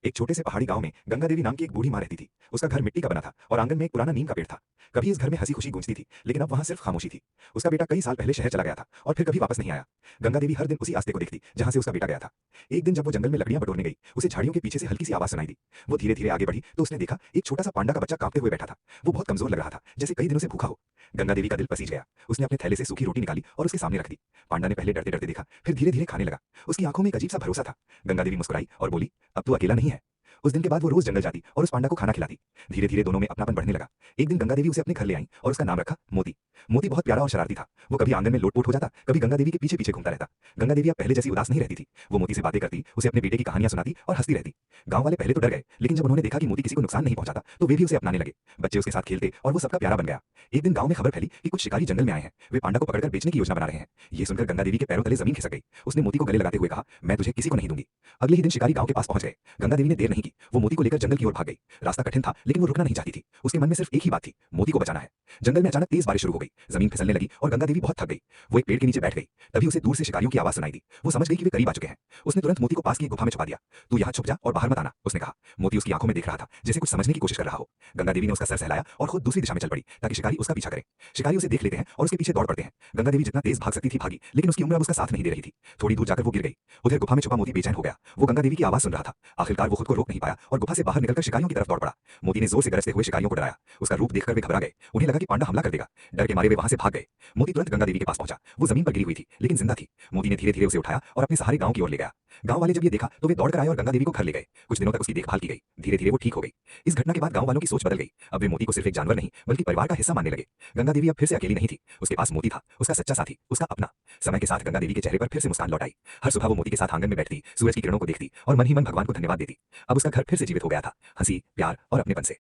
एक छोटे से पहाड़ी गांव में गंगा देवी नाम की एक बूढ़ी मां रहती थी। उसका घर मिट्टी का बना था और आंगन में एक पुराना नीम का पेड़ था। कभी इस घर में हंसी खुशी गूंजती थी, लेकिन अब वहां सिर्फ खामोशी थी। उसका बेटा कई साल पहले शहर चला गया था और फिर कभी वापस नहीं आया। गंगा देवी हर दिन उसी रास्ते को देखती जहां से उसका बेटा गया था। एक दिन जब वो जंगल में लकड़ियां बटोरने गई, उसे झाड़ियों के पीछे से हल्की सी आवाज सुनाई दी। वो धीरे धीरे आगे बढ़ी तो उसने देखा एक छोटा सा पांडा का बच्चा कांपते हुए बैठा था। वो बहुत कमजोर लग रहा था, जैसे कई दिनों से भूखा हो। गंगा देवी का दिल पसीज गया। उसने अपने थैले से सूखी रोटी निकाली और उसके सामने रख दी। पांडा ने पहले डरते डरते देखा, फिर धीरे धीरे खाने लगा। उसकी आंखों में एक अजीब सा भरोसा था। गंगा देवी मुस्कुराई और बोली, अब तू अकेला नहीं है। उस दिन के बाद वो रोज जंगल जाती और उस पांडा को खाना खिलाती। धीरे धीरे दोनों में अपनापन बढ़ने लगा। एक दिन गंगा देवी उसे अपने घर ले आई और उसका नाम रखा मोती। मोती बहुत प्यारा और शरारती था। वो कभी आंगन में लोटपोट हो जाता, कभी गंगा देवी के पीछे पीछे घूमता रहता। गंगा देवी अब पहले जैसी उदास नहीं रहती थी। वो मोती से बातें करती, उसे अपने बेटे की कहानियां सुनाती और हंसती रहती। गांव वाले पहले तो डर गए, लेकिन जब उन्होंने देखा कि मोती किसी को नुकसान नहीं पहुंचाता, तो वे भी उसे अपनाने लगे। बच्चे उसके साथ खेलते और वो सबका प्यारा बन गया। एक दिन गांव में खबर फैली कि कुछ शिकारी जंगल में आए हैं। वे पांडा को पकड़कर बेचने की योजना बना रहे हैं। ये सुनकर गंगा देवी के पैरों तले जमीन खिसक गई। उसने मोती को गले लगाते हुए कहा, मैं तुझे किसी को नहीं दूंगी। अगले ही दिन शिकारी गांव के पास पहुंच गए। गंगा देवी ने देर नहीं की। वो मोती को लेकर जंगल की ओर भाग गई। रास्ता कठिन था, लेकिन वो रुकना नहीं चाहती थी। उसके मन में सिर्फ एक ही बात थी, मोती को बचाना है। जंगल में अचानक तेज बारिश शुरू हो गई। जमीन फिसलने लगी और गंगा देवी बहुत थक गई। वो एक पेड़ के नीचे बैठ गई। तभी उसे दूर से शिकारियों की आवाज सुनाई दी। वो समझ गई कि वे करीब आ चुके हैं। उसने तुरंत मोती को पास की एक गुफा में छुपा दिया। तू यहाँ छुप जा और बाहर मत आना, उसने कहा। मोती उसकी आंखों में देख रहा था, जैसे कुछ समझने की कोशिश कर रहा हो। गंगा देवी ने उसका सर सहलाया और खुद दूसरी दिशा में चल पड़ी, ताकि शिकारी उसका पीछा करें। शिकारी उसे देख लेते हैं और उसके पीछे दौड़ पड़ते हैं। गंगा देवी जितना तेज भाग सकती थी भागी, लेकिन उसकी उम्र अब उसका साथ नहीं दे रही थी। थोड़ी दूर जाकर वो गिर गई। उधर गुफा में छुपा मोती बेचैन हो गया। वो गंगा देवी की आवाज सुन रहा था। आखिरकार वो खुद को रोक नहीं पाया और गुफा से बाहर निकलकर शिकारियों की तरफ दौड़ पड़ा। मोती ने जोर से गरजते हुए शिकारियों को डराया। उसका रूप देखकर वे घबरा गए। उन्हें लगा कि पांडा हमला कर देगा। डर के मारे वे वहां से भाग गए। मोती तुरंत गंगा देवी के पास पहुंचा। वो जमीन पर गिरी हुई थी, लेकिन जिंदा थी। मोती ने धीरे धीरे उसे उठाया और अपने सहारे गांव की ओर ले गया। गांव वाले जब ये देखा तो वे दौड़कर आए और गंगा देवी को घर ले गए। कुछ दिनों तक उसकी देखभाल की गई। धीरे धीरे वो ठीक हो गई। इस घटना के बाद गांव वालों की सोच बदल गई। अब वे मोती को सिर्फ एक जानवर नहीं, बल्कि परिवार का हिस्सा मानने लगे। गंगा देवी अब फिर से अकेली नहीं थी। उसके पास मोती था, उसका सच्चा साथी, उसका अपना। समय के साथ गंगा देवी के चेहरे पर फिर से मुस्कान लौट आई। हर सुबह वो मोती के साथ आंगन में बैठती, सूरज की किरणों को देखती और मन ही मन भगवान को धन्यवाद देती। अब उसका घर फिर से जीवित हो गया था, हंसी, प्यार और अपनेपन से।